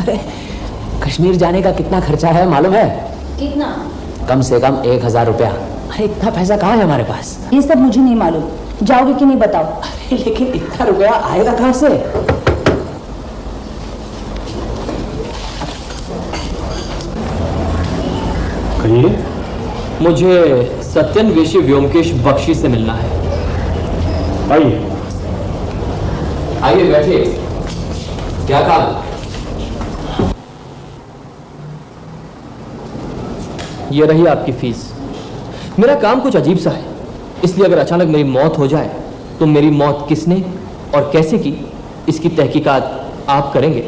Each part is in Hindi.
अरे कश्मीर जाने का कितना खर्चा है मालूम है? कितना? कम से कम 1000 रुपया। अरे इतना पैसा कहाँ है हमारे पास? ये सब मुझे नहीं मालूम, जाओगे कि नहीं बताओ। अरे लेकिन इतना रुपया आएगा कहाँ से? कहिए। मुझे सत्यन्वेषी व्योमकेश बख्शी से मिलना है। आइए आइए बैठिए। क्या काम? ये रही आपकी फीस। मेरा काम कुछ अजीब सा है, इसलिए अगर अचानक मेरी मौत हो जाए तो मेरी मौत किसने और कैसे की, इसकी तहकीकात आप करेंगे।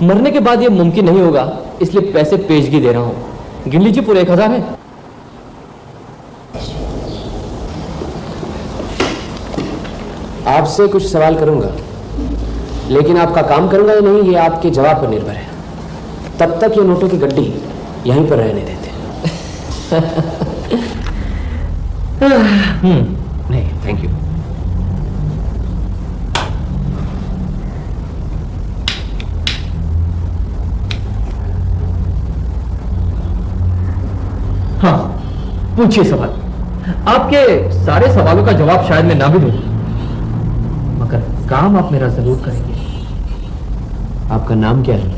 मरने के बाद यह मुमकिन नहीं होगा, इसलिए पैसे पेशगी दे रहा हूं। गिन लीजिए, पूरे 1000 है। आपसे कुछ सवाल करूंगा, लेकिन आपका काम करूंगा या नहीं ये आपके जवाब पर निर्भर है। तब तक ये नोटों की गड्डी यहीं पर रहने देते। नहीं थैंक यू। हाँ, पूछिए सवाल। आपके सारे सवालों का जवाब शायद मैं ना भी दूं, मगर काम आप मेरा जरूर करेंगे। आपका नाम क्या है?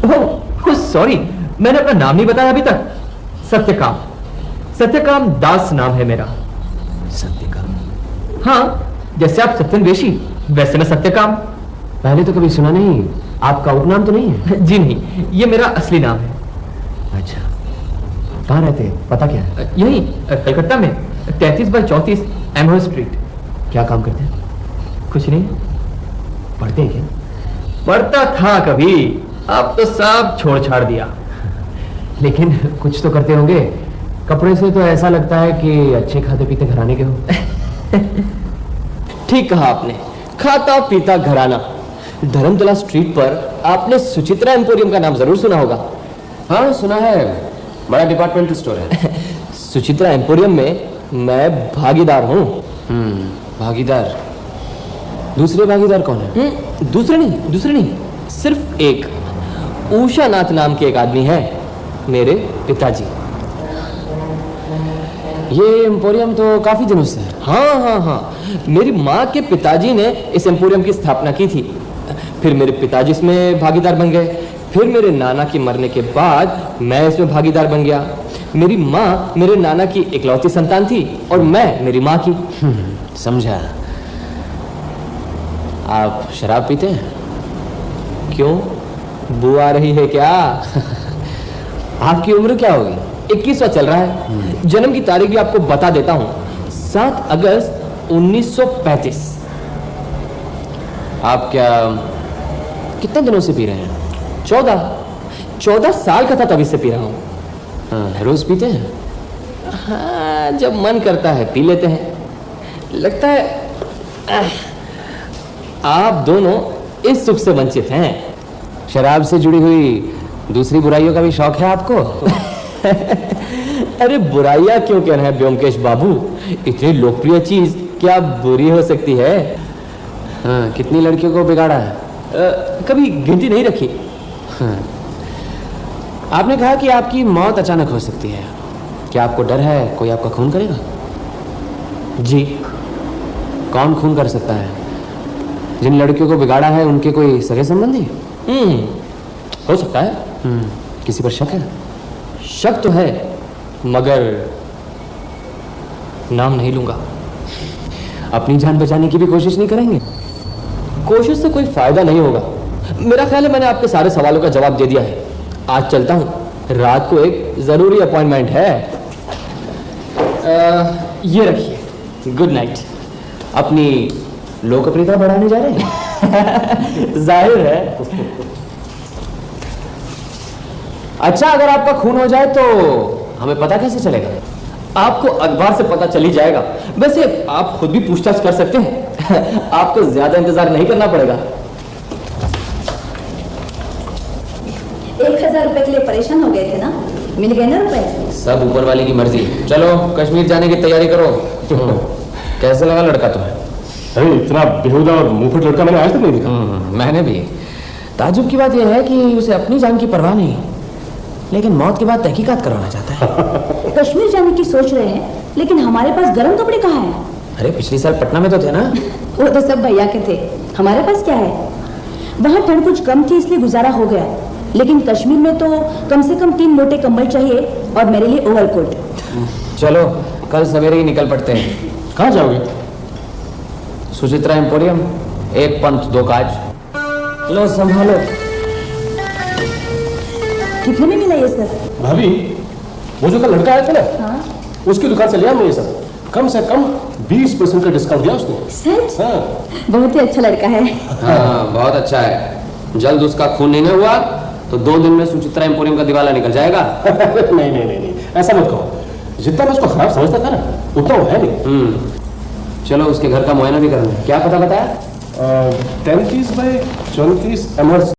ओह सॉरी, मैंने अपना नाम नहीं बताया अभी तक। सत्यकाम, सत्यकाम दास नाम है मेरा। सत्यकाम? हाँ, जैसे आप सत्यन्वेषी वैसे मैं सत्यकाम। पहले तो कभी सुना नहीं। आपका उपनाम तो नहीं है? जी नहीं, ये मेरा असली नाम है। अच्छा, कहाँ रहते हैं? पता क्या है? यही कलकत्ता में 33/34 एमहो स्ट्रीट। क्या काम करते हैं? कुछ नहीं। पढ़ते हैं क्या? पढ़ता था कभी, अब तो सब छोड़ छाड़ दिया। लेकिन कुछ तो करते होंगे। कपड़े से तो ऐसा लगता है कि अच्छे खाते पीते घराने के हो। ठीक कहा आपने, खाता पीता घराना। धर्मतला स्ट्रीट पर आपने सुचित्रा एम्पोरियम का नाम जरूर सुना होगा। हाँ सुना है, बड़ा डिपार्टमेंटल स्टोर है। सुचित्रा एम्पोरियम में मैं भागीदार हूँ। भागीदार? दूसरे भागीदार कौन है? दूसरे नहीं, सिर्फ एक उषा नाथ नाम के एक आदमी है, मेरे पिताजी। ये एम्पोरियम तो काफी दिनों से है। हाँ, मेरी माँ के पिताजी ने इस एम्पोरियम की स्थापना की थी। फिर मेरे पिताजी इसमें भागीदार बन गए। फिर मेरे नाना के मरने के बाद मैं इसमें भागीदार बन गया। मेरी माँ मेरे नाना की इकलौती संतान थी और मैं मेरी माँ की। समझा। आप शराब पीते हैं? क्यों, बू आ रही है क्या? आपकी उम्र क्या होगी? 21वां चल रहा है। जन्म की तारीख भी आपको बता देता हूं, 7 अगस्त 1935। आप क्या कितने दिनों से पी रहे हैं? 14 साल का था तभी से पी रहा हूं। हाँ, रोज पीते हैं? हाँ, जब मन करता है पी लेते हैं। लगता है आप दोनों इस सुख से वंचित हैं। शराब से जुड़ी हुई दूसरी बुराइयों का भी शौक है आपको? अरे बुराइयां क्यों कह रहे हैं व्योमकेश बाबू, इतनी लोकप्रिय चीज क्या बुरी हो सकती है? हाँ, कितनी लड़कियों को बिगाड़ा है? कभी गिनती नहीं रखी। हाँ। आपने कहा कि आपकी मौत अचानक हो सकती है। क्या आपको डर है कोई आपका खून करेगा? जी। कौन खून कर सकता है? जिन लड़कियों को बिगाड़ा है उनके कोई सगे संबंधी? हो सकता है। किसी पर शक है? शक तो है, मगर नाम नहीं लूंगा। अपनी जान बचाने की भी कोशिश नहीं करेंगे? कोशिश से कोई फायदा नहीं होगा। मेरा ख्याल है मैंने आपके सारे सवालों का जवाब दे दिया है। आज चलता हूं, रात को एक जरूरी अपॉइंटमेंट है। ये रखिए, गुड नाइट। अपनी लोकप्रियता बढ़ाने जा रहे हैं? जाहिर है। अच्छा, अगर आपका खून हो जाए तो हमें पता कैसे चलेगा? आपको अखबार से पता चल ही जाएगा। वैसे आप खुद भी पूछताछ कर सकते हैं। आपको ज्यादा इंतजार नहीं करना पड़ेगा। 1000 रुपए के लिए परेशान हो गए थे ना, मिल गए ना रुपए? सब ऊपर वाले की मर्जी। चलो कश्मीर जाने की तैयारी करो। कैसे लगा लड़का तुम्हें? अरे इतना बेहुदा और मुंहफट लड़का मैंने आज तक नहीं देखा। मैंने भी। ताजुब की बात यह है कि उसे अपनी जान की परवाह नहीं, लेकिन मौत के बाद तहकीकात करवाना चाहता है। कश्मीर जाने की सोच रहे हैं, लेकिन हमारे पास गर्म कपड़े कहाँ हैं? अरे पिछले साल पटना में तो थे ना। वो तो सब भैया के थे, हमारे पास क्या है? वहाँ ठंड कुछ कम थी इसलिए गुजारा हो गया, लेकिन कश्मीर में तो कम से कम 3 मोटे कंबल चाहिए और मेरे लिए ओवरकोट। चलो कल सवेरे ही निकल पड़ते हैं। कहाँ जाओगे? सुचित्रा एम्पोरियम, 1 पंथ 2 काज। लो संभालो। कितने में मिला ये सब? भाभी, वो जो कल लड़का आया था ना, हाँ उसकी दुकान से लिया मैं ये सब। कम से कम 20% का डिस्काउंट दिया उसने। सच? हाँ। बहुत ही अच्छा लड़का है। हाँ बहुत अच्छा है। जल्द उसका खून नहीं ना हुआ तो 2 दिन में सुचित्रा एम्पोरियम का दिवाला निकल जाएगा। नहीं, ऐसा मत कहो। जितना मैं उसको खराब समझता था ना, उतना वो है नहीं। चलो उसके घर का मुआयना भी करना है। क्या पता बताया? 33 बाय 34 एमर्स